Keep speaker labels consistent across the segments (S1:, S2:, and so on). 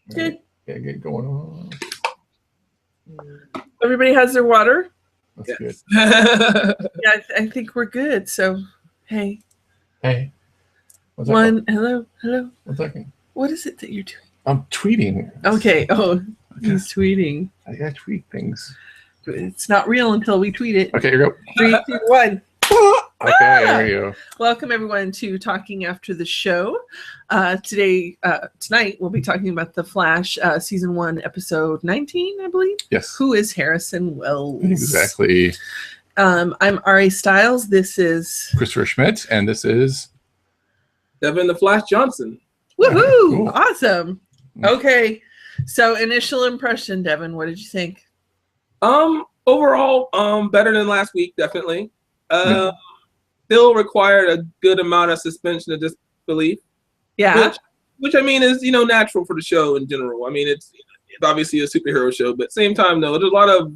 S1: Good.
S2: Yeah, get going on.
S1: Everybody has their water.
S2: That's good.
S1: Yeah, I think we're good. So, hey.
S2: Hey.
S1: Hello.
S2: 1 second.
S1: What is it that you're doing?
S2: I'm tweeting.
S1: Okay. Oh, he's tweeting.
S2: I gotta tweet things.
S1: It's not real until we tweet it.
S2: Okay, here we go.
S1: 3, 2, 1.
S2: Okay, there you go.
S1: Welcome everyone to Talking After the Show. Tonight we'll be talking about The Flash, season 1, episode 19, I believe.
S2: Yes.
S1: Who is Harrison Wells?
S2: Exactly.
S1: I'm R.A. Styles. This is
S2: Christopher Schmidt, and this is
S3: Devin the Flash Johnson.
S1: Woohoo!
S2: Cool.
S1: Awesome. Okay. So initial impression, Devin, what did you think?
S3: Overall, better than last week, definitely. Still required a good amount of suspension of disbelief.
S1: Yeah.
S3: Which I mean is, natural for the show in general. I mean, it's obviously a superhero show, but at the same time, though, there's a lot of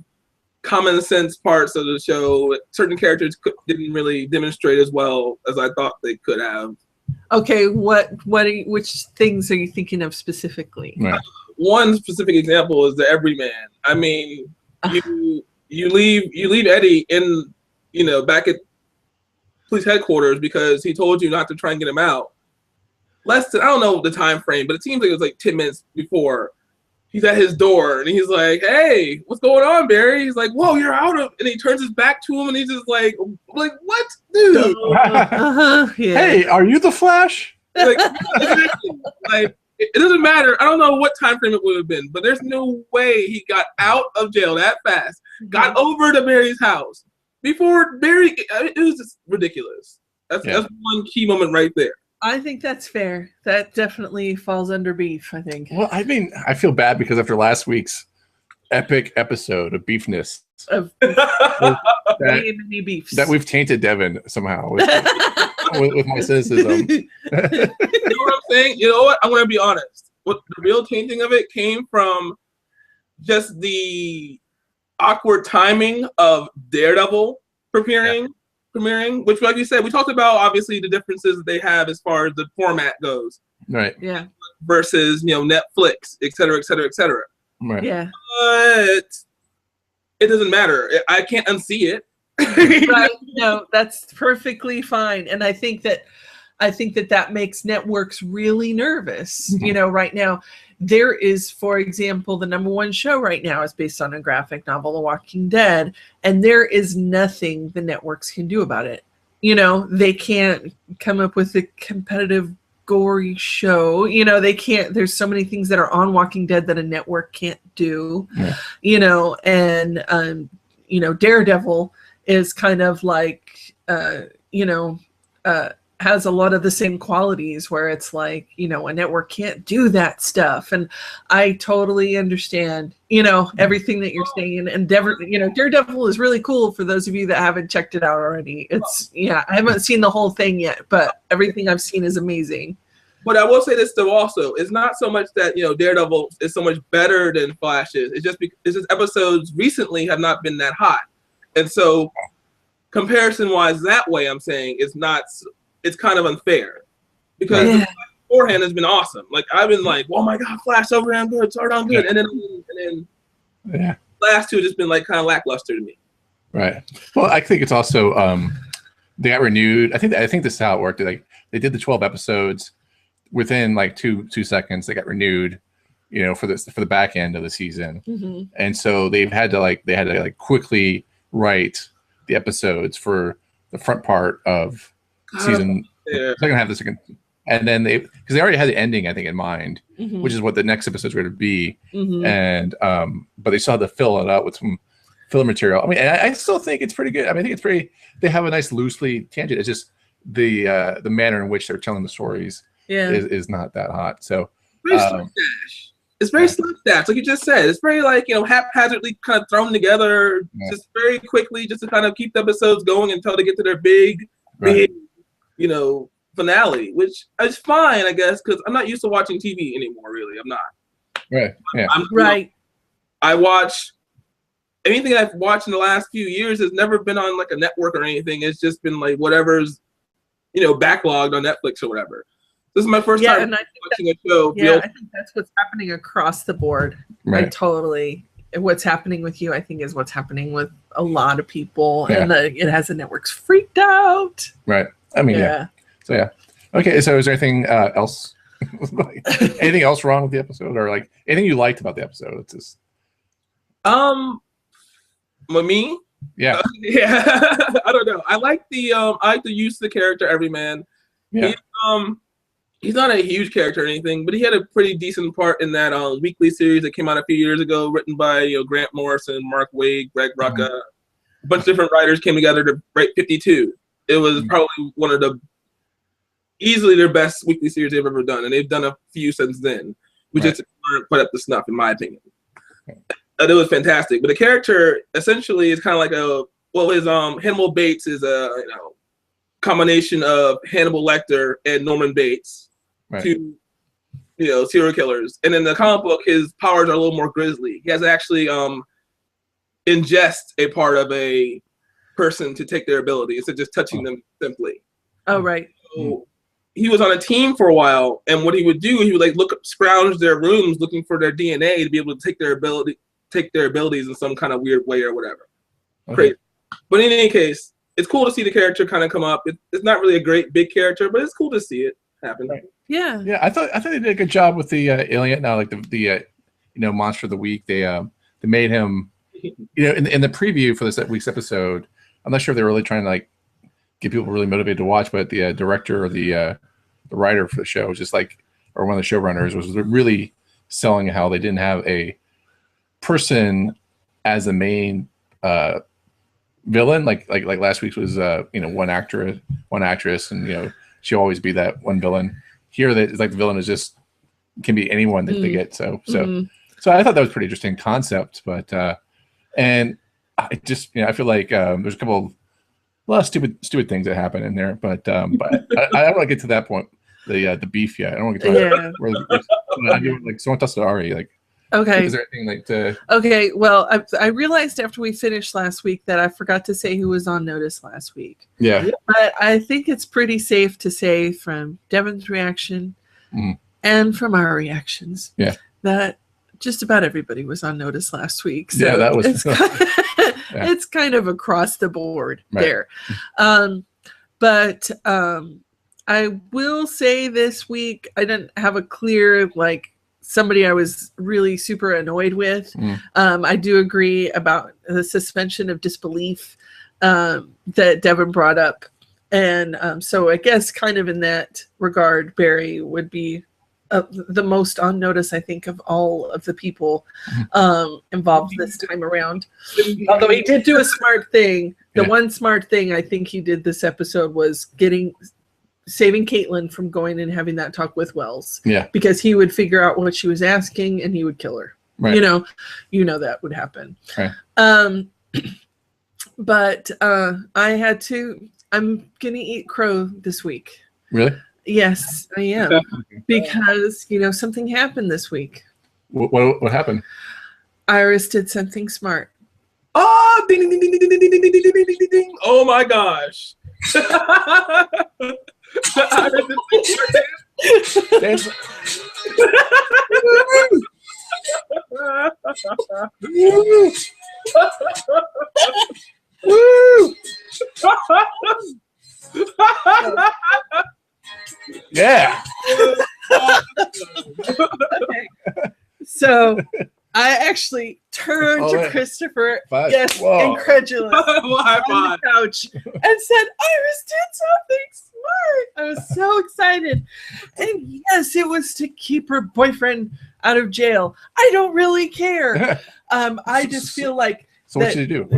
S3: common sense parts of the show. Certain characters didn't really demonstrate as well as I thought they could have.
S1: Okay, which things are you thinking of specifically?
S2: Right.
S3: One specific example is the everyman. I mean, you leave Eddie in, back at police headquarters because he told you not to try and get him out. I don't know the time frame, but it seems like it was like 10 minutes before. He's at his door and he's like, "Hey, what's going on, Barry?" He's like, "Whoa, you're out of," and he turns his back to him and he's just like, "What, dude?"
S1: Yeah.
S2: Hey, are you the Flash?
S3: Like, it doesn't matter. I don't know what time frame it would have been, but there's no way he got out of jail that fast, got over to Barry's house before Barry. It was just ridiculous. That's one key moment right there.
S1: I think that's fair. That definitely falls under beef, I think.
S2: Well, I mean, I feel bad because after last week's epic episode of beefness,
S1: many beefs
S2: that we've tainted Devin somehow with my cynicism.
S3: You know what I'm saying? You know what? I'm going to be honest. What the real tainting of it came from just the awkward timing of Daredevil premiering, which, like you said, we talked about obviously the differences that they have as far as the format goes.
S2: Right.
S1: Yeah.
S3: Versus, Netflix, et cetera, et cetera, et cetera.
S2: Right.
S1: Yeah.
S3: But it doesn't matter. I can't unsee it.
S1: Right. No, that's perfectly fine. And I think that makes networks really nervous. Right now, there is, for example, the #1 show right now is based on a graphic novel, The Walking Dead, and there is nothing the networks can do about it. They can't come up with a competitive, gory show. They can't. There's so many things that are on Walking Dead that a network can't do. Yeah. And Daredevil is kind of like, has a lot of the same qualities where it's like, a network can't do that stuff. And I totally understand, everything that you're saying. And Daredevil is really cool for those of you that haven't checked it out already. I haven't seen the whole thing yet, but everything I've seen is amazing.
S3: But I will say this though also, it's not so much that, Daredevil is so much better than Flash is. It's just episodes recently have not been that hot. And so comparison-wise that way, I'm saying it's kind of unfair because beforehand has been awesome. Like I've been like, "Oh my God, Flash so damn good, so damn good," and then last two have just been like kind of lackluster to me.
S2: Right. Well, I think it's also they got renewed. I think this is how it worked. Like they did the 12 episodes within like two seconds. They got renewed, for the back end of the season, and so they had to quickly write the episodes for the front part of season, second half of the second, and then because they already had the ending, I think, in mind, which is what the next episodes were going to be, and but they still had to fill it out with some filler material. I mean, I still think it's pretty good. I mean, I think it's pretty. They have a nice loosely tangent. It's just the manner in which they're telling the stories is not that hot. So
S3: it's very slapdash, like you just said. It's very haphazardly kind of thrown together, just very quickly, just to kind of keep the episodes going until they get to their big finale, which is fine, I guess, because I'm not used to watching TV anymore, really. I'm not.
S2: Right. Yeah.
S3: I watch anything I've watched in the last few years has never been on like a network or anything. It's just been like whatever's, backlogged on Netflix or whatever. This is my first time watching a show.
S1: Yeah, I think that's what's happening across the board.
S2: Right.
S1: Like, totally. What's happening with you, I think, is what's happening with a lot of people.
S2: Yeah.
S1: And it has the networks freaked out.
S2: Right. I mean, yeah. So, yeah. Okay, so is there anything else? Anything else wrong with the episode? Or, like, anything you liked about the episode? It's just...
S3: With me?
S2: Yeah.
S3: Yeah. I don't know. I like the use of the character Everyman.
S2: Yeah.
S3: He's not a huge character or anything, but he had a pretty decent part in that weekly series that came out a few years ago, written by Grant Morrison, Mark Waid, Greg Rucka. A bunch of different writers came together to write 52. It was probably one of easily their best weekly series they've ever done, and they've done a few since then. We just weren't put up to snuff, in my opinion. It was fantastic, but the character essentially is kind of like his Hannibal Bates is a combination of Hannibal Lecter and Norman Bates, two serial killers. And in the comic book, his powers are a little more grisly. He has to actually ingest a part of a person to take their ability instead of just touching them simply.
S1: Oh, right.
S3: So he was on a team for a while, and what he would do, he would like scrounge their rooms looking for their DNA to be able to take their abilities in some kind of weird way or whatever. Crazy. But in any case, it's cool to see the character kind of come up. It's not really a great big character, but it's cool to see it happen.
S1: Yeah.
S2: Yeah, I thought they did a good job with the alien. Now, like the monster of the week. They made him, in the preview for this week's episode. I'm not sure if they were really trying to like get people really motivated to watch, but the director or the writer for the show was just like, or one of the showrunners was really selling how they didn't have a person as the main villain, like last week's was one actress, and she'll always be that one villain. Here, it's like the villain is just can be anyone that they get. So I thought that was a pretty interesting concept, but and I just I feel like there's a lot of stupid things that happen in there, but I don't want to get to that point, the beef yet. I don't want to get to that. Like someone touched it already, like.
S1: Okay.
S2: Is there anything like to...
S1: Okay, well, I realized after we finished last week that I forgot to say who was on notice last week.
S2: Yeah.
S1: But I think it's pretty safe to say from Devin's reaction and from our reactions that just about everybody was on notice last week. So
S2: yeah, that was...
S1: It's kind of across the board there. But I will say this week, I didn't have a clear, somebody I was really super annoyed with. I do agree about the suspension of disbelief that Devin brought up. And so I guess kind of in that regard, Barry would be the most on notice, I think, of all of the people involved this time around. Although he did do a smart thing. The one smart thing I think he did this episode was saving Caitlin from going and having that talk with Wells. Yeah. Because he would figure out what she was asking and he would kill her. Right. That would happen. Right. But I'm gonna eat crow this week.
S2: Really?
S1: Yes, I am. Because something happened this week.
S2: What happened?
S1: Iris did something smart.
S3: Oh, ding ding ding ding ding ding ding ding ding ding ding ding! Oh my gosh!
S2: Yeah.
S1: Okay. So I actually turned to Christopher, incredulous, on the couch, and said, "Iris did something smart." I was so excited, and yes, it was to keep her boyfriend out of jail. I don't really care. I just feel like.
S2: So what did you do?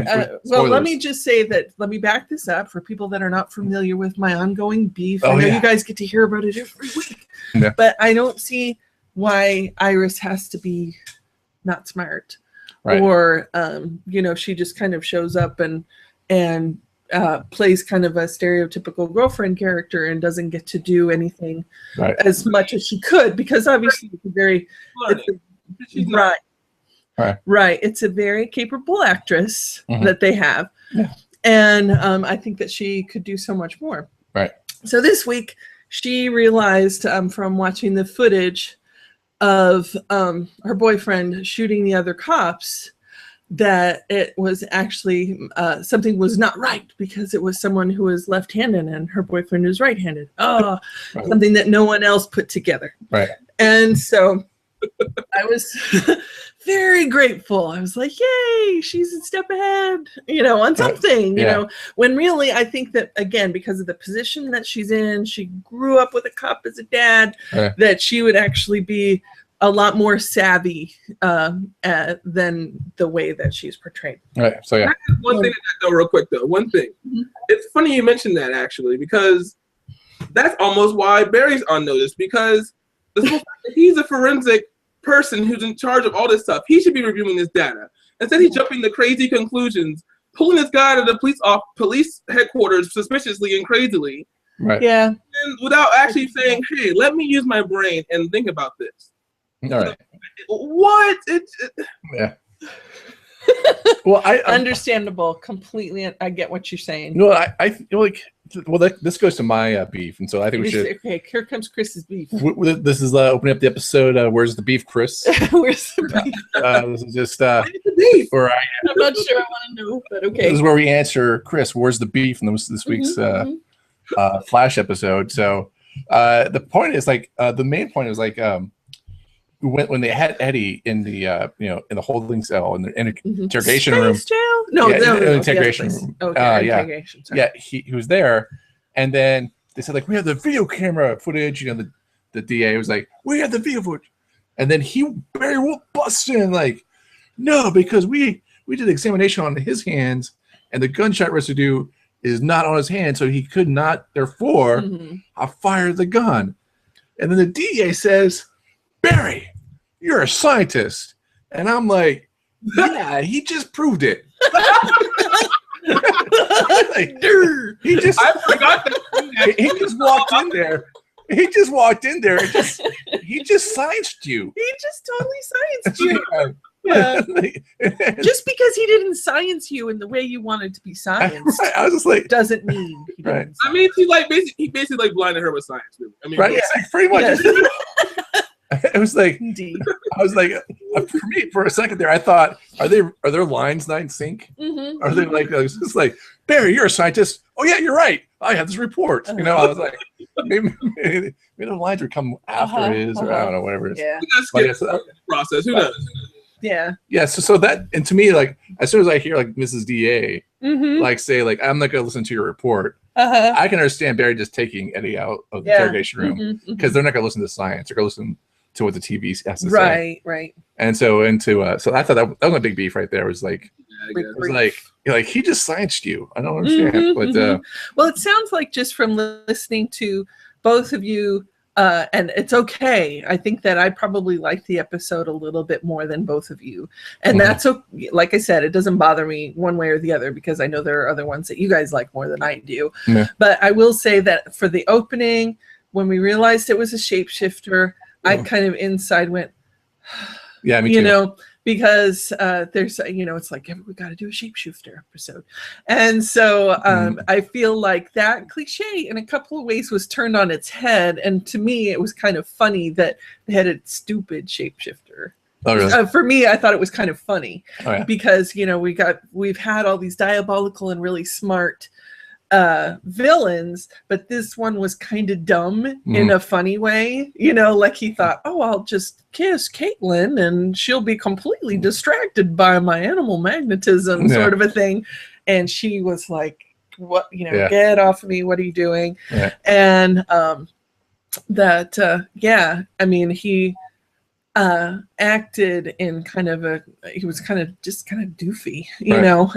S1: Let me just say that. Let me back this up for people that are not familiar with my ongoing beef. I know you guys get to hear about it every week, but I don't see why Iris has to be not smart, or she just kind of shows up and plays kind of a stereotypical girlfriend character and doesn't get to do anything as much as she could, because obviously it's a very Right. It's a very capable actress that they have. Yeah. And I think that she could do so much more. Right. So this week, she realized from watching the footage of her boyfriend shooting the other cops that it was actually something was not right because it was someone who was left-handed and her boyfriend was right-handed. Oh,
S2: Right.
S1: something that no one else put together.
S2: Right.
S1: And so I was very grateful. I was like, yay, she's a step ahead, on something,
S2: Yeah.
S1: when really I think that, again, because of the position that she's in, she grew up with a cop as a dad, that she would actually be a lot more savvy than the way that she's portrayed.
S2: Right. So yeah.
S3: One thing though, real quick though. One thing. It's funny you mentioned that actually, because that's almost why Barry's on notice, because the simple fact that he's a forensic person who's in charge of all this stuff. He should be reviewing this data. Instead, he's jumping to crazy conclusions, pulling this guy to the police headquarters suspiciously and crazily.
S2: Right.
S1: Yeah.
S3: And without actually saying, hey, let me use my brain and think about this.
S2: All right.
S3: What?
S2: Yeah. Well, I
S1: understandable completely. I get what you're saying.
S2: No, I feel like. Well, this goes to my beef, and so I think we should.
S1: Okay, here comes Chris's beef.
S2: This is opening up the episode. Where's the beef, Chris?
S1: Where's the beef?
S2: This is just where
S1: I'm not sure I want to know, but okay.
S2: This is where we answer Chris. Where's the beef in this week's Flash episode? So the point is the main point is when they had Eddie in the in the holding cell in the interrogation room.
S1: Jail? No,
S2: interrogation room.
S1: Okay, interrogation. Sorry.
S2: Yeah, he was there, and then they said we have the video camera footage. The DA was like, we have the video footage, and then Barry Wolf busts in no, because we did examination on his hands, and the gunshot residue is not on his hand, so he could not. Therefore, I fired the gun, and then the DA says, Barry, you're a scientist. And I'm like, yeah, he just proved it. I forgot that. He just walked in there. He just walked in there and he just scienced you.
S1: He just totally scienced you.
S2: Yeah.
S1: Just because he didn't science you in the way you wanted to be scienced,
S2: I was just like,
S1: doesn't mean he didn't.
S3: I mean, he basically blinded her with science. Really. I mean,
S2: right? Yeah, pretty much.
S1: Yes.
S2: It was like,
S1: indeed.
S2: I was like, for me, for a second there, I thought, are their lines not in sync? Are they it's like, Barry, you're a scientist. Oh yeah, you're right. I have this report. I was like, maybe the lines would come after his, or I don't know, whatever it is.
S1: Yeah.
S3: Process. Who knows?
S1: Yeah.
S2: Yeah. So that, and to me, as soon as I hear Mrs. DA say I'm not going to listen to your report, I can understand Barry just taking Eddie out of the interrogation room because they're not going to listen to science. They're going to listen to what the TV has to say. Right. And so so I thought that was a big beef right there. It was he just scienced you. I don't understand. But
S1: well, it sounds like just from listening to both of you, and it's okay. I think that I probably liked the episode a little bit more than both of you. And that's okay. Like I said, it doesn't bother me one way or the other because I know there are other ones that you guys like more than I do. Yeah. But I will say that for the opening, when we realized it was a shapeshifter, I kind of inside went,
S2: yeah, me too.
S1: Because there's, it's like, we got to do a shapeshifter episode. And so I feel like that cliche in a couple of ways was turned on its head. And to me, it was kind of funny that they had a stupid shapeshifter.
S2: Oh, really?
S1: For me, I thought it was kind of funny because, we've had all these diabolical and really smart villains, but this one was kind of dumb in a funny way, he thought, oh, I'll just kiss Caitlin and she'll be completely distracted by my animal magnetism sort of a thing. And she was like, what, get off of me, what are you doing? And he acted in he was kind of doofy,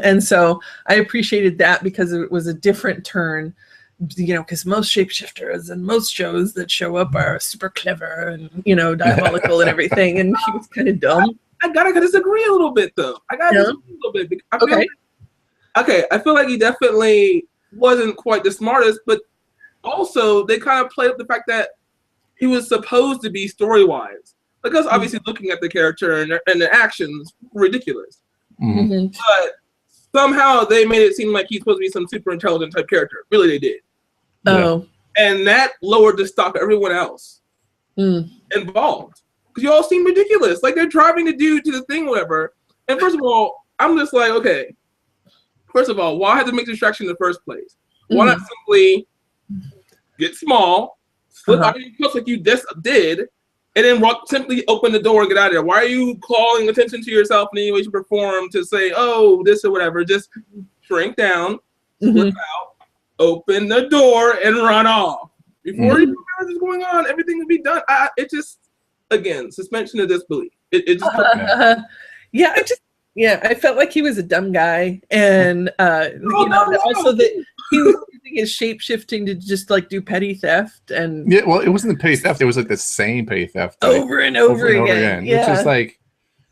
S1: and so I appreciated that because it was a different turn, because most shapeshifters and most shows that show up are super clever and, diabolical and everything, and he was kind of dumb.
S3: I gotta disagree a little bit though. I feel like he definitely wasn't quite the smartest, but also they kind of played up the fact that he was supposed to be story-wise. Because obviously looking at the character and the actions, ridiculous. But somehow they made it seem like he's supposed to be some super intelligent type character. Really, they did.
S1: Oh.
S3: And that lowered the stock of everyone else involved. Because you all seem ridiculous. Like, they're driving the dude to the thing, whatever. And first of all, I'm just like, okay. First of all, why have to make distraction in the first place? Why not simply get small, slip out of your clothes like you just did, and then simply open the door and get out of there? Why are you calling attention to yourself in any way, shape, or form to say, oh, this or whatever? Just shrink down, slip out, open the door, and run off. Before you know what's going on, everything will be done. It just, again, suspension of disbelief. It just
S1: I felt like he was a dumb guy, and also that he was using his shape shifting to just like do petty theft, and
S2: well, it wasn't the petty theft; it was like the same petty theft
S1: over and over again.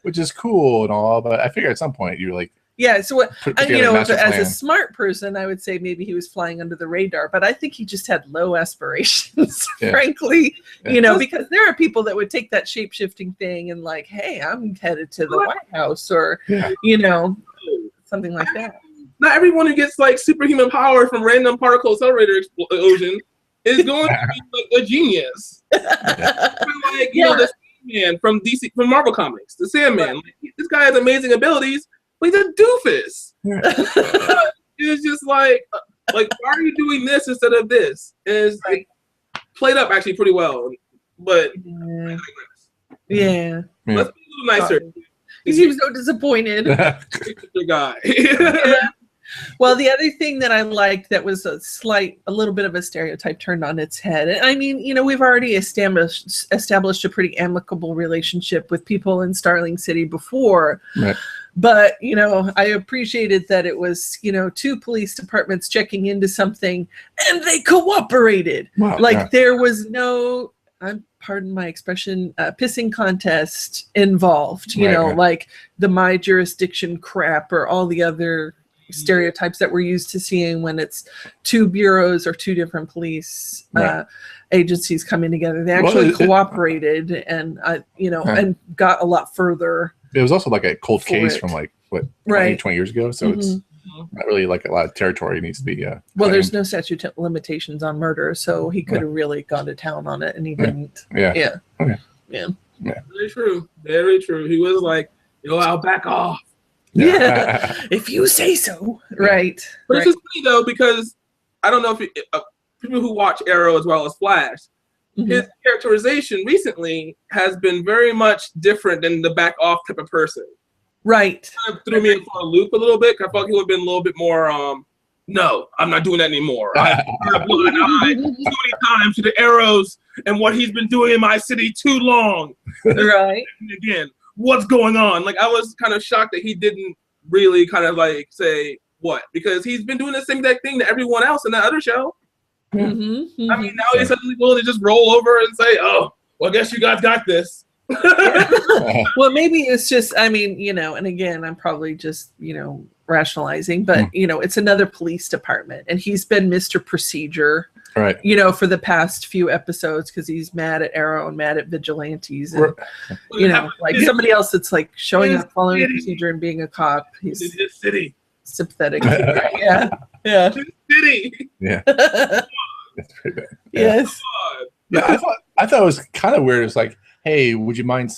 S2: Which is cool and all, but I figure at some point you're like.
S1: Yeah, so as a smart person, I would say maybe he was flying under the radar, but I think he just had low aspirations, frankly, because there are people that would take that shape-shifting thing and like, hey, I'm headed to the White House or, something like that.
S3: Not everyone who gets like superhuman power from random particle accelerator explosion is going to be like a genius. The Sandman from DC, from Marvel Comics, the Sandman. Like, this guy has amazing abilities. Like, the doofus. It's just like, why are you doing this instead of this? It's played up actually pretty well, but
S1: let's
S3: be a little nicer.
S1: He seems so disappointed.
S3: Guy.
S1: Well, the other thing that I liked that was a little bit of a stereotype turned on its head. I mean, we've already established a pretty amicable relationship with people in Starling City before. Right. But, I appreciated that it was, 2 police departments checking into something and they cooperated. Wow, there was no, pardon my expression, pissing contest involved, like the my jurisdiction crap or all the other stereotypes that we're used to seeing when it's 2 bureaus or 2 different police agencies coming together. They actually cooperated and, and got a lot further.
S2: It was also like a cold case from 20 years ago. So it's not really like a lot of territory needs to be.
S1: Well, there's no statute of limitations on murder, so he could have really gone to town on it, and he didn't.
S2: Yeah.
S3: Very true. Very true. He was like, I'll back off.
S1: Yeah. If you say so. Right.
S3: But it's just funny though, because I don't know if people who watch Arrow as well as Flash, his characterization recently has been very much different than the back off type of person.
S1: Right.
S3: Kind of threw me into a loop a little bit. I felt he would have been a little bit more, no, I'm not doing that anymore. I've turned a blind eye too many times to the Arrows and what he's been doing in my city too long.
S1: Right.
S3: And again, what's going on? Like, I was kind of shocked that he didn't really kind of like say what, because he's been doing the same exact thing to everyone else in that other show. I mean, now he's suddenly willing to just roll over and say, oh, well, I guess you guys got this.
S1: Well, maybe it's just, I mean, and again, I'm probably just, rationalizing, but, it's another police department and he's been Mr. Procedure,
S2: right?
S1: For the past few episodes because he's mad at Arrow and mad at vigilantes and, like somebody else that's like showing up, following a procedure and being a cop. He's
S3: his city.
S1: Sympathetic. Yeah.
S3: City.
S2: Yeah. That's pretty bad.
S1: Yes.
S2: Yeah, I thought it was kind of weird. It's like, hey, would you mind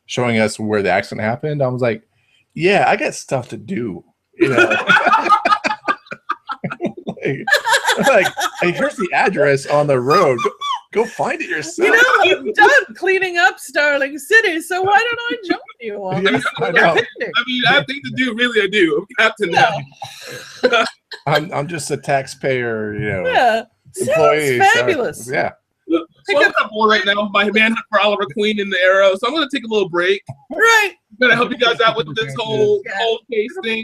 S2: showing us where the accident happened? I was like, yeah, I got stuff to do. Like, hey, here's the address on the road. Go find it yourself.
S1: I'm done cleaning up Starling City, so why don't I join you on this?
S3: I mean, I have things to do. Really, I do. I'm captain now.
S2: I'm just a taxpayer,
S1: employee. Sounds fabulous.
S2: So, yeah.
S3: So I'm on board right now with my manhunt for Oliver Queen in the Arrow, so I'm going to take a little break.
S1: Right.
S3: I'm going to help you guys out with this whole case thing.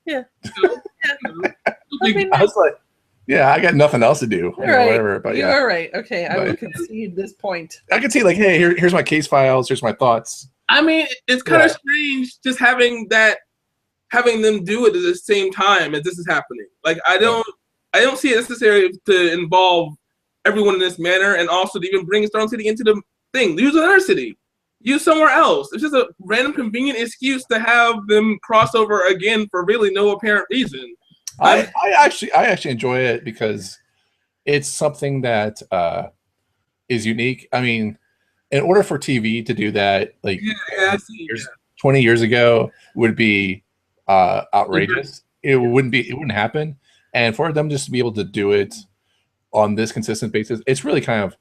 S1: Yeah.
S2: I was like, yeah, I got nothing else to do. Whatever. But
S1: you are right. Okay, I will concede this point.
S2: I can see like, hey, here's my case files. Here's my thoughts.
S3: I mean, it's kind of strange just having them do it at the same time as this is happening. Like, I don't see it necessary to involve everyone in this manner, and also to even bring Starling City into the thing. Use another city. Use somewhere else. It's just a random convenient excuse to have them cross over again for really no apparent reason.
S2: I actually enjoy it because it's something that is unique. I mean, in order for TV to do that, like 20 years ago, would be outrageous. It wouldn't happen. And for them just to be able to do it on this consistent basis, it's really kind of,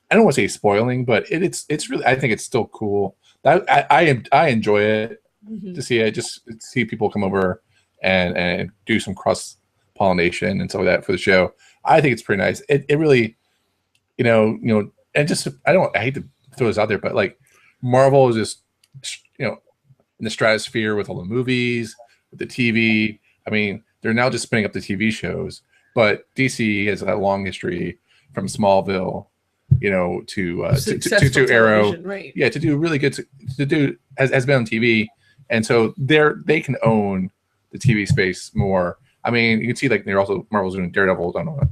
S2: I don't want to say spoiling, but it's really, I think it's still cool. I enjoy it to see it, just see people come over and do some cross pollination and stuff like that for the show. I think it's pretty nice. It really, and just I hate to throw this out there, but like Marvel is just in the stratosphere with all the movies, with the TV. I mean, they're now just spinning up the TV shows, but DC has a long history from Smallville, to Arrow, right? Yeah, to do really good to do has been on TV, and so they can own the TV space more. I mean, you can see like they're also Marvel's doing Daredevil, I don't know,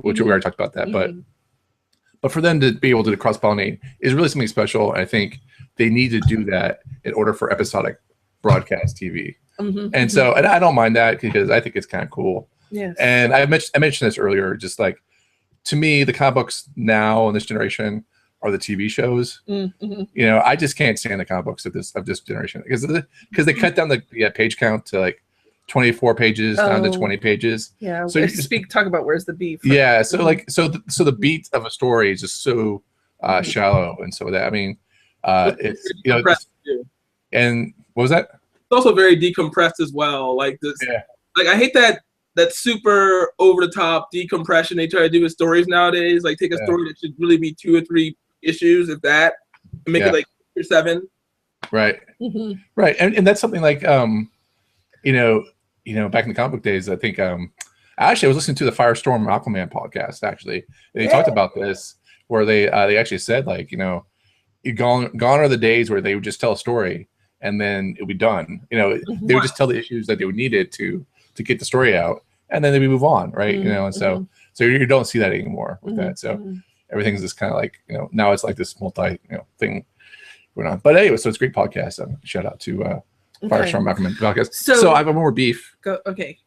S2: which we already talked about that, but for them to be able to cross pollinate is really something special. I think they need to do that in order for episodic broadcast TV. And so, and I don't mind that because I think it's kind of cool. Yes. And I mentioned this earlier, just like, to me, the comic books now in this generation are the TV shows. I just can't stand the comic books of this generation because they cut down the page count to like 24 pages down to 20 pages.
S1: Yeah. So talk about where's the beef.
S2: Right? Yeah. So so the beat of a story is just so shallow, and so that it's and what was that?
S3: It's also very decompressed as well. Like this. Yeah. Like I hate that super over the top decompression they try to do with stories nowadays. Like take a story that should really be 2 or 3 issues, if that, and make it like 6 or 7.
S2: Right. Right. And that's something like back in the comic book days, I think actually I was listening to the Firestorm Aquaman podcast actually. They talked about this where they actually said like, gone are the days where they would just tell a story and then it would be done. They would just tell the issues that they would need it to get the story out, and then they would move on, right? And so you don't see that anymore with that. So everything's just kind of like, now it's like this multi thing going on. But anyway, so it's a great podcast. Shout out to Firestorm Aquaman podcast. So I have more beef.
S1: Okay.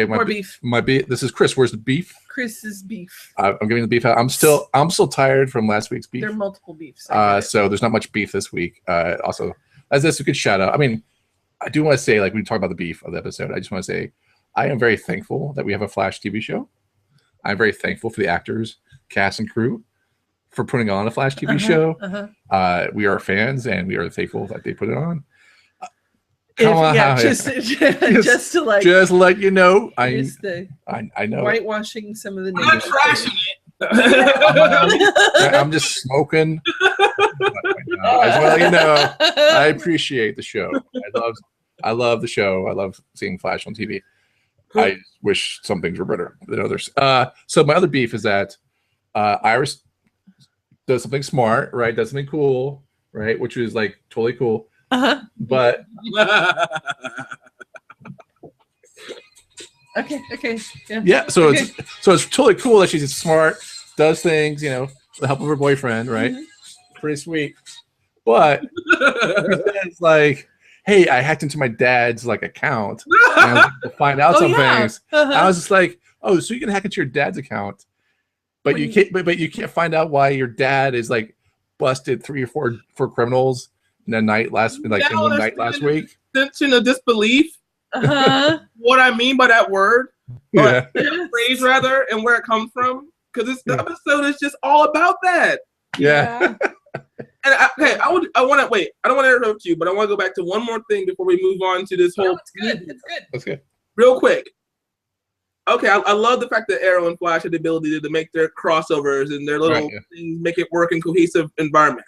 S2: More beef. My beef. This is Chris. Where's the beef?
S1: Chris's beef.
S2: I'm giving the beef out. I'm still tired from last week's beef.
S1: There are multiple beefs.
S2: So there's not much beef this week. Also, as this a good shout out. I mean, I do want to say, like, when we talk about the beef of the episode, I just want to say I am very thankful that we have a Flash TV show. I'm very thankful for the actors, cast, and crew for putting on a Flash TV show. We are fans, and we are thankful that they put it on.
S1: Just to like,
S2: just let you know, I know
S1: whitewashing some of the
S3: names. I'm trashing
S2: it. I'm just smoking. As well, I appreciate the show. I love the show. I love seeing Flash on TV. I wish some things were better than others. So my other beef is that Iris does something smart, right? Does something cool, right? Which is like totally cool. But
S1: okay.
S2: Yeah. So it's totally cool that she's smart, does things, with the help of her boyfriend, right? Pretty sweet. But it's like, hey, I hacked into my dad's like account and I was able to find out some things. I was just like, oh, so you can hack into your dad's account, but you can't find out why your dad is like busted 3 or 4 criminals in a night last week.
S3: Suspension of disbelief. What I mean by that word, or phrase rather, and where it comes from, because the episode is just all about that.
S2: Yeah.
S3: And I want to wait. I don't want to interrupt you, but I want to go back to one more thing before we move on to this whole.
S1: It's good.
S3: Real quick. Okay, I love the fact that Arrow and Flash had the ability to make their crossovers and their little things, make it work in cohesive environment.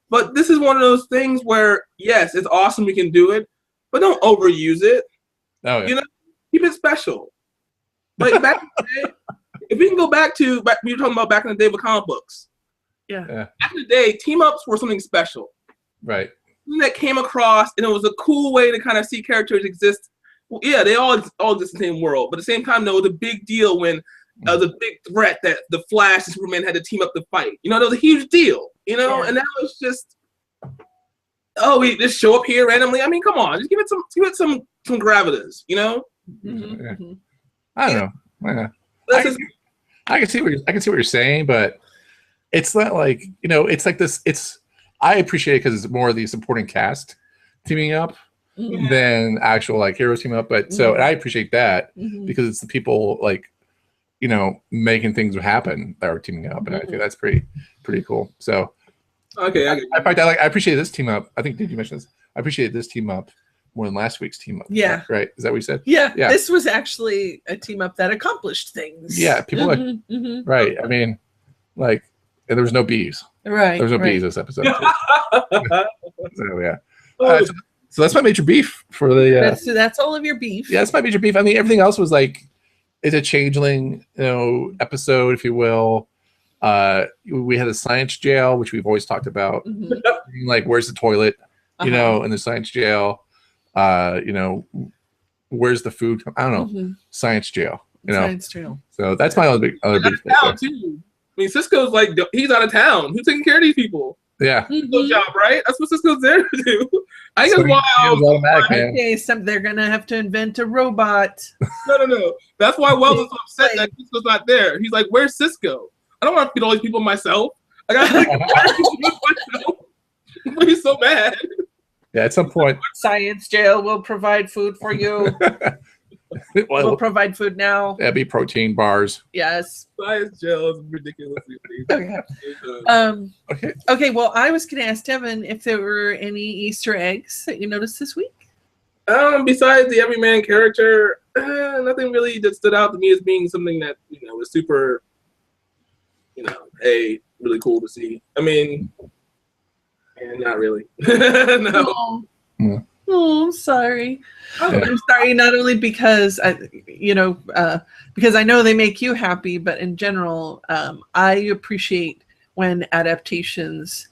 S3: But this is one of those things where, yes, it's awesome we can do it, but don't overuse it.
S2: Oh, yeah.
S3: Keep it special. Like back in the day, if we can go back, we were talking about back in the day with comic books.
S1: Yeah.
S3: Back in the day, team-ups were something special.
S2: Right.
S3: Something that came across, and it was a cool way to kind of see characters exist. Well, yeah, they all exist in the same world, but at the same time, though, it was a big deal when there was a big threat that the Flash and Superman had to team up to fight. That was a huge deal, and now it's just, we just show up here randomly. I mean, come on, just give it some gravitas,
S2: I don't know. I can see what you're saying, but it's not like, it's like this. I appreciate it because it's more of the supporting cast teaming up than actual like heroes teaming up. But and I appreciate that because it's the people like, making things happen that are teaming up, and I think that's pretty cool. So
S3: okay,
S2: I appreciate this team up. I think, did you mention this? I appreciate this team up more than last week's team up.
S1: Yeah.
S2: Right. Is that what you said?
S1: Yeah. This was actually a team up that accomplished things.
S2: Yeah. People right. I mean, like, and there was no bees.
S1: Right.
S2: There was no bees this episode. So yeah. So that's my major beef for the.
S1: That's all of your beef.
S2: Yeah, that's my major beef. I mean, everything else was like, it's a changeling, episode, if you will. We had a science jail, which we've always talked about. Like, where's the toilet? In the science jail. Where's the food? I don't know. Science jail.
S1: Science jail.
S2: So that's my other beef.
S3: Too. I mean, Cisco's like, he's out of town. Who's taking care of these people?
S2: Yeah.
S3: Cisco's job, right? That's what Cisco's there to do. I guess
S1: they're gonna have to invent a robot.
S3: No. That's why Wells is so upset that Cisco's not there. He's like, "Where's Cisco? I don't want to feed all these people myself. I got myself." He's so mad.
S2: Yeah, at some point,
S1: science jail will provide food for you. We'll provide food now.
S2: That'd be protein bars.
S1: Yes.
S3: Science jail is ridiculously
S1: okay. Okay. Well, I was going to ask Devin if there were any Easter eggs that you noticed this week.
S3: Besides the everyman character, nothing really that stood out to me as being something that was super, really cool to see. I mean, not really. No.
S1: Yeah. Oh, I'm sorry. I'm sorry, not only because because I know they make you happy, but in general, I appreciate when adaptations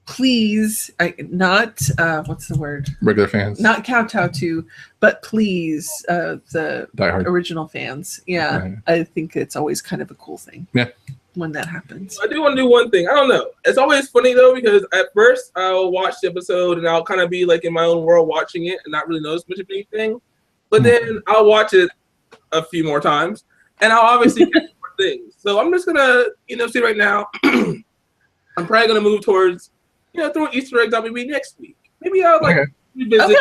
S1: please, not what's the word?
S2: Regular fans.
S1: Not kowtow to, but please the original fans. Yeah, right. I think it's always kind of a cool thing.
S2: Yeah.
S1: When that happens.
S3: I do want to do one thing. I don't know. It's always funny though, because at first I'll watch the episode and I'll kind of be like in my own world watching it and not really notice much of anything. But then I'll watch it a few more times and I'll obviously catch more things. So I'm just gonna, see right now. I'm probably gonna move towards, throwing Easter eggs on maybe next week. Maybe I'll revisit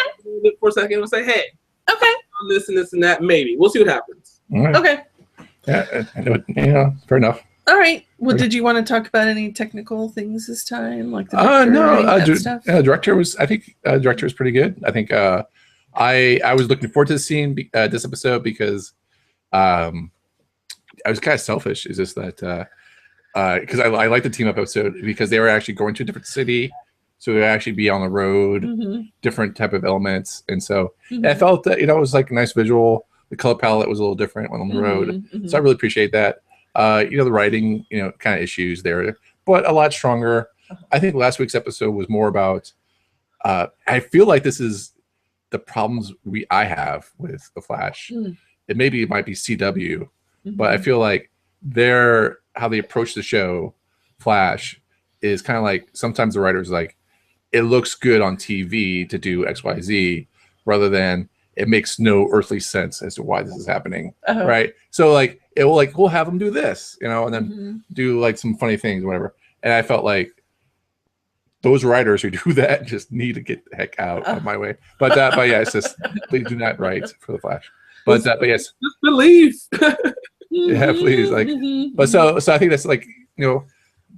S3: for a second and say, hey, on this and this and that. Maybe we'll see what happens.
S2: Right.
S1: Okay.
S2: Yeah, fair enough.
S1: All right. Well, did you want to talk about any technical things this time, like the
S2: director was? I think director was pretty good. I think I was looking forward to seeing this episode because I was kind of selfish. Is just that because I like the team up episode because they were actually going to a different city, so they would actually be on the road, different type of elements, and so I felt that it was like a nice visual. The color palette was a little different when on the road, so I really appreciate that. The writing, kind of issues there, but a lot stronger. I think last week's episode was more about. I feel like this is the problems I have with the Flash. It might be CW, but I feel like how they approach the show, Flash, is kind of like sometimes the writers like it looks good on TV to do XYZ rather than. It makes no earthly sense as to why this is happening, right? So like it will we'll have them do this, and then do like some funny things, or whatever. And I felt like those writers who do that just need to get the heck out of my way. But yeah, it's just please do not write for the Flash. But yes,
S3: just believe.
S2: Yeah, please. But so I think that's like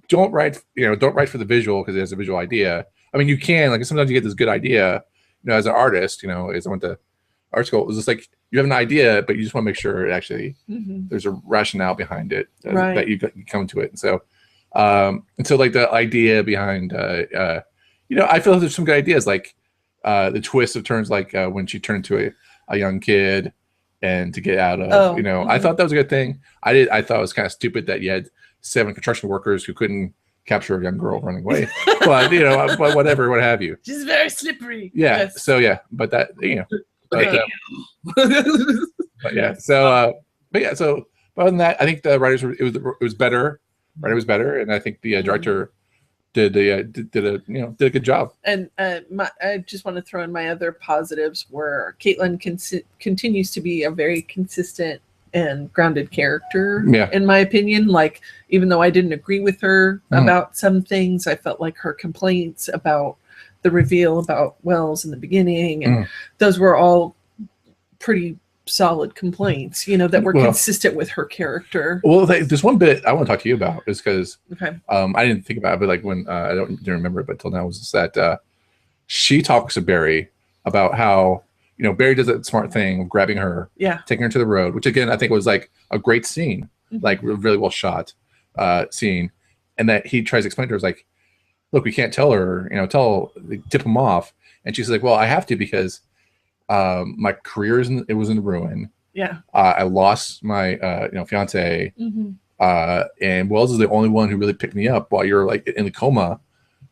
S2: don't write for the visual because it has a visual idea. I mean, you can sometimes you get this good idea, as an artist, as I went to art school, it was just like you have an idea, but you just want to make sure it actually there's a rationale behind it that you come to it. And so like the idea behind I feel like there's some good ideas like the twist of turns like when she turned to a young kid and to get out of I thought that was a good thing. I thought it was kind of stupid that you had 7 construction workers who couldn't capture a young girl running away, but but whatever, what have you.
S1: She's very slippery.
S2: Yeah. Yes. So yeah, but that but yeah. So so other than that, I think the writers it was better. Writer was better, and I think the director did a good job.
S1: And I just want to throw in my other positives where Caitlin continues to be a very consistent and grounded character,
S2: Yeah.
S1: in my opinion. Like, even though I didn't agree with her about some things, I felt like her complaints about the reveal about Wells in the beginning, and those were all pretty solid complaints, you know, that were consistent with her character.
S2: Well, there's one bit I want to talk to you about, is because
S1: Okay.
S2: I didn't think about it, but like when I didn't remember it, but till now, was just that she talks to Barry about how, you know, Barry does that smart thing of grabbing her, taking her to the road, which again I think was like a great scene, like really well shot scene, and that he tries to explain to her, like, look, we can't tell her, you know, tip him off, and she's like, well, I have to because my career it was in ruin.
S1: Yeah.
S2: I lost my fiance, and Wells is the only one who really picked me up while you're like in a coma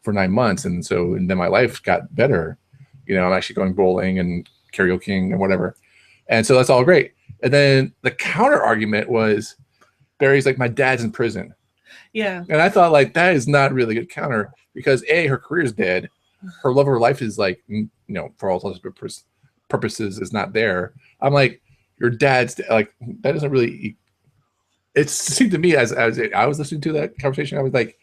S2: for 9 months, and then my life got better. You know, I'm actually going bowling and karaokeing and whatever, and so that's all great. And then the counter argument was Barry's like, my dad's in prison.
S1: Yeah.
S2: And I thought, like, that is not really a good counter, because A, her career's dead, her love of her life is like, you know, for all intents and purposes is not there. I'm like, your dad's like, that doesn't really. It seemed to me as I was listening to that conversation, I was like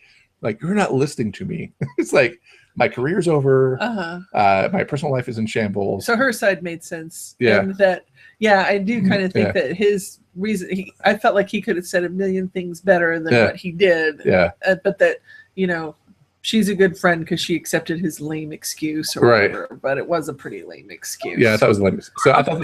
S2: you're not listening to me. It's like, my career's over. My personal life is in shambles.
S1: So her side made sense.
S2: Yeah.
S1: And that, I do kind of think that his reason, I felt like he could have said a million things better than what he did.
S2: Yeah.
S1: But that, you know, she's a good friend because she accepted his lame excuse or whatever. But it was a pretty lame excuse.
S2: Yeah, I thought it was lame. So I thought.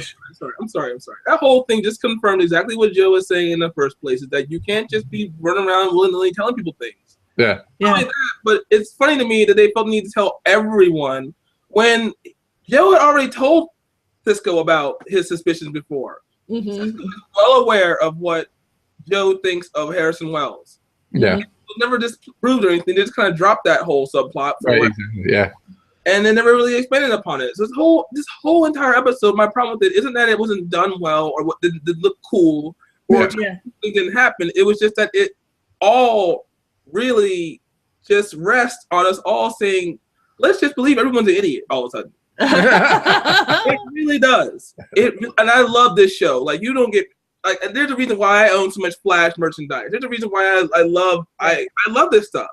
S3: I'm sorry. That whole thing just confirmed exactly what Joe was saying in the first place: is that you can't just be running around willy-nilly telling people things.
S2: Yeah.
S3: Not only that, but it's funny to me that they felt the need to tell everyone when Joe had already told Cisco about his suspicions before. Cisco is well aware of what Joe thinks of Harrison Wells.
S2: Yeah.
S3: It was never disproved or anything. They just kind of dropped that whole subplot.
S2: Exactly. Yeah.
S3: And they never really expanded upon it. So this whole entire episode, my problem with it isn't that it wasn't done well or what didn't look cool or it didn't happen. It was just that it all really just rests on us all saying, let's just believe everyone's an idiot all of a sudden. It really does. And I love this show. Like, you don't get like, and there's a reason why I own so much Flash merchandise. There's a reason why I love this stuff,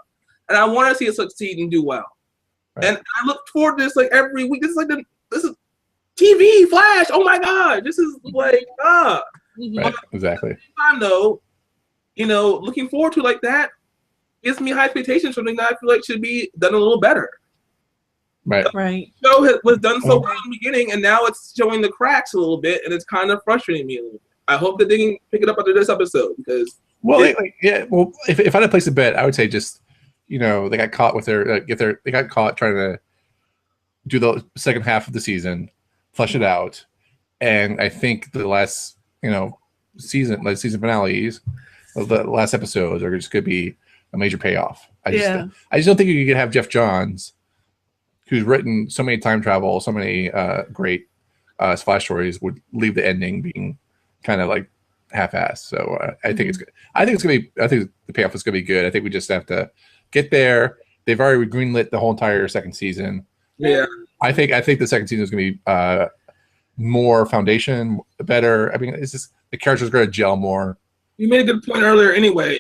S3: and I want to see it succeed and do well. Right. And I look forward to this like every week. This is TV Flash. Oh my God, this is like
S2: Right. Exactly.
S3: At the same time, though, you know, looking forward to like that gives me high expectations for something that I feel like should be done a little better.
S2: Right.
S1: Right.
S3: The show was done so well in the beginning, and now it's showing the cracks a little bit, and it's kind of frustrating me a little bit. I hope that they can pick it up after this episode because.
S2: Well, if I had to place a bet, I would say just, you know, they got caught with they got caught trying to do the second half of the season, flush it out, and I think the last, you know, season finales of the last episodes are just going to be a major payoff. I just don't think you could have Jeff Johns, who's written so many time travel, so many great Flash stories, would leave the ending being kind of like half-assed. So I think it's good. I think the payoff is going to be good. I think we just have to get there. They've already greenlit the whole entire second season.
S3: Yeah,
S2: I think the second season is going to be more foundation, better. I mean, it's just the characters are going to gel more.
S3: You made a good point earlier. Anyway,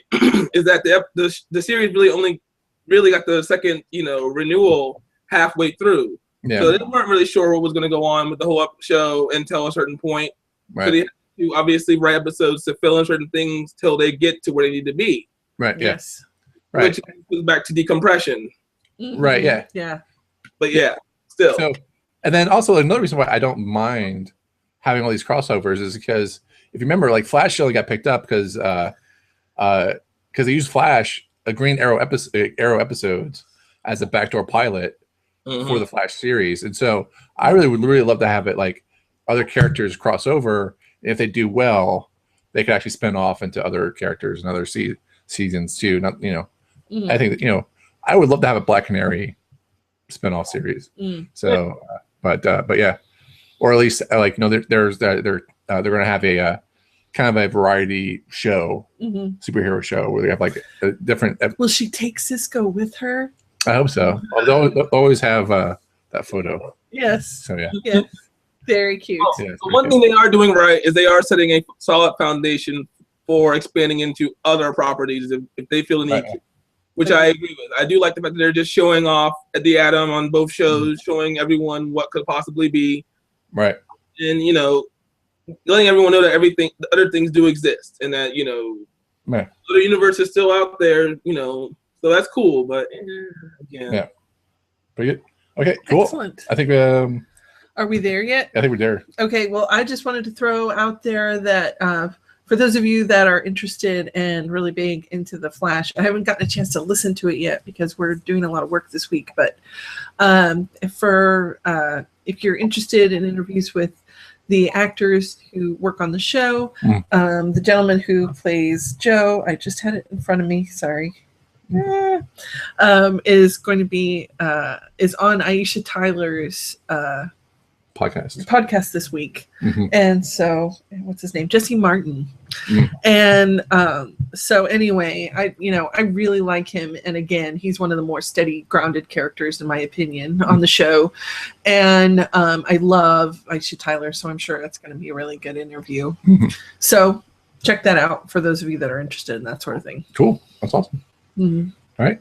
S3: is that the series really got the second, you know, renewal halfway through. Yeah. So they weren't really sure what was going to go on with the whole show until a certain point.
S2: Right.
S3: So they had to obviously write episodes to fill in certain things till they get to where they need to be.
S2: Right.
S1: Yes.
S2: Right.
S3: Which goes back to decompression.
S2: Right. Yeah.
S1: Yeah.
S3: But yeah, still.
S2: So, and then also another reason why I don't mind having all these crossovers is because if you remember, like Flash only got picked up because they used Flash, Green Arrow episodes as a backdoor pilot for the Flash series, and so I would really love to have it like other characters cross over. If they do well, they could actually spin off into other characters and other seasons too. Not, you know, I think that, you know, I would love to have a Black Canary spin-off series. So, but yeah, or at least like, you know, they're going to have a kind of a variety show, superhero show where they have like a different.
S1: Will she take Cisco with her?
S2: I hope so. They'll always have that photo.
S1: Yes.
S2: So yeah.
S1: Yes. Very cute.
S3: Oh,
S2: Yeah,
S3: so one thing they are doing right is they are setting a solid foundation for expanding into other properties if they feel the need to, which I agree with. I do like the fact that they're just showing off at the Atom on both shows, showing everyone what could possibly be.
S2: Right.
S3: And, you know, letting everyone know that the other things do exist and that, you know, other universe is still out there, you know, so that's cool. But, again.
S2: Yeah. Pretty good. Okay, cool.
S1: Excellent.
S2: I think
S1: Are we there yet?
S2: I think we're there.
S1: Okay, well, I just wanted to throw out there that for those of you that are interested and really big into The Flash, I haven't gotten a chance to listen to it yet because we're doing a lot of work this week. But if you're interested in interviews with the actors who work on the show, the gentleman who plays Joe, I just had it in front of me, sorry, is going to be is on Aisha Tyler's podcast this week. And so what's his name, Jesse Martin. And so anyway, I really like him, and again, he's one of the more steady, grounded characters in my opinion on the show, and I love Aisha Tyler, so I'm sure that's going to be a really good interview. So check that out for those of you that are interested in that sort of thing.
S2: Cool. That's awesome. All right.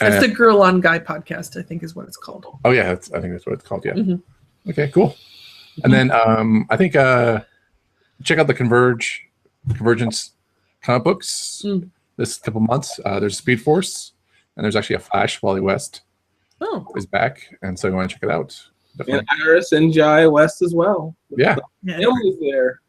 S1: It's the Girl on Guy podcast, I think is what it's called.
S2: Oh yeah, I think that's what it's called. Yeah. Okay, cool. And then I think check out the Convergence comic books this couple months. There's Speed Force, and there's actually a Flash. Wally West is back, and so you want to check it out. Definitely.
S3: And Iris and Jai West as well.
S2: Yeah.
S3: Emily's there.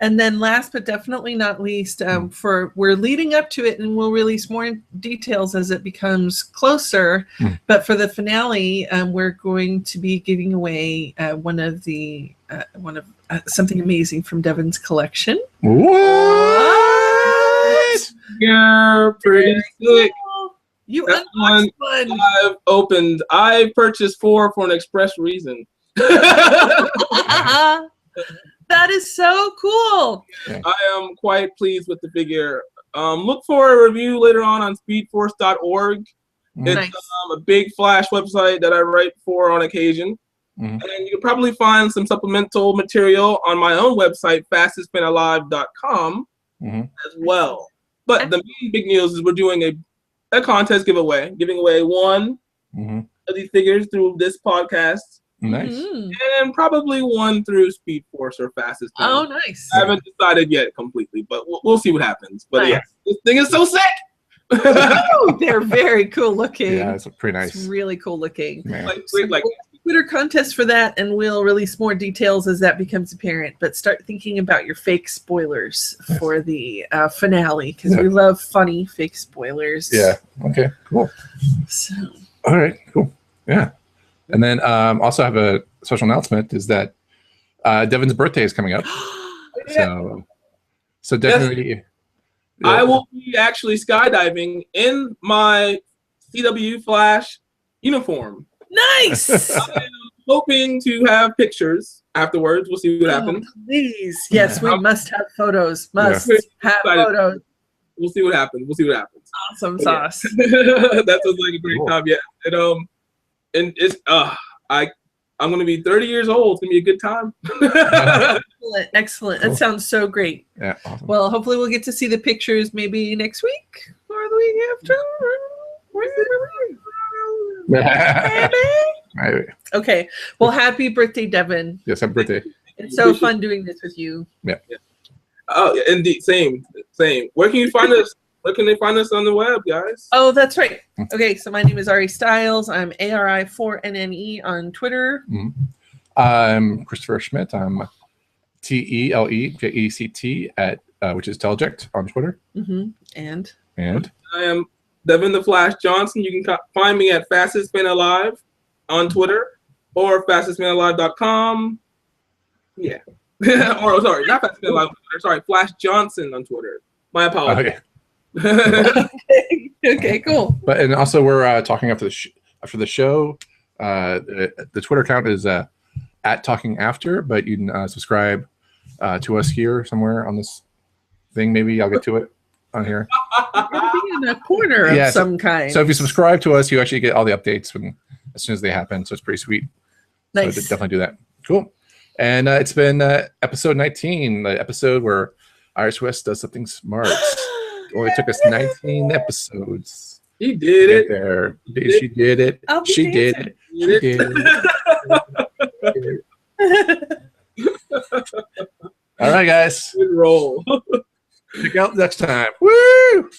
S1: And then last but definitely not least, we're leading up to it, and we'll release more details as it becomes closer. But for the finale, we're going to be giving away one of something amazing from Devin's collection.
S2: What?
S3: Yeah, pretty sick.
S1: You
S3: That
S1: unboxed one.
S3: I've opened. I purchased 4 for an express reason.
S1: That is so cool.
S3: I am quite pleased with the figure. Look for a review later on speedforce.org. It's a big Flash website that I write for on occasion. And you can probably find some supplemental material on my own website, fastestmanalive.com, as well. But the main big news is we're doing a contest giveaway, giving away one of these figures through this podcast.
S2: Nice.
S3: And probably one through Speed Force or Fastest.
S1: Oh, nice.
S3: I haven't decided yet completely, but we'll see what happens. But yeah, this thing is so sick.
S1: They're very cool looking.
S2: Yeah, it's pretty nice.
S1: It's really cool looking.
S3: Like
S1: Twitter contest for that, and we'll release more details as that becomes apparent. But start thinking about your fake spoilers for the finale, because we love funny fake spoilers.
S2: Yeah. Okay. Cool.
S1: So.
S2: All right. Cool. Yeah. And then also have a special announcement is that Devin's birthday is coming up. So definitely.
S3: I will be actually skydiving in my CW Flash uniform.
S1: Nice.
S3: I'm hoping to have pictures afterwards. We'll see what happens.
S1: Please. Yes, we must have photos. Must have photos.
S3: We'll see what happens.
S1: Awesome sauce.
S3: That sounds like a great time. Yeah. And it's I'm gonna be 30 years old. It's gonna be a good time.
S1: Excellent. That sounds so great.
S2: Yeah. Awesome.
S1: Well, hopefully we'll get to see the pictures maybe next week or the week after. Okay. Well, happy birthday, Devin.
S2: Yes, happy birthday.
S1: It's so fun doing this with you.
S2: Yeah.
S3: Oh, indeed. Same. Where can you find us? Where can they find us on the web, guys?
S1: Oh, that's right. Okay, so my name is Ari Styles. I'm ARI4NNE on Twitter.
S2: I'm Christopher Schmidt. I'm TELEJECT at which is Telject on Twitter.
S1: And
S3: I am Devin the Flash Johnson. You can find me at Fastest Man Alive on Twitter or fastestmanalive.com. Yeah. Or sorry, not Fastest Man Alive on Twitter. Sorry, Flash Johnson on Twitter. My apologies.
S2: Okay.
S1: Okay, cool.
S2: But and also we're talking after the show. The Twitter account is at Talking After, but you can subscribe to us here somewhere on this thing. Maybe I'll get to it on here.
S1: It'll be in a corner of some kind.
S2: So if you subscribe to us, you actually get all the updates as soon as they happen. So it's pretty sweet.
S1: Nice.
S2: So definitely do that. Cool. And it's been episode 19, the episode where Irish West does something smart. It only took us 19 episodes.
S3: He did it.
S2: There. She did it. She did it. She did it. All right, guys.
S3: Good roll.
S2: Check out next time. Woo!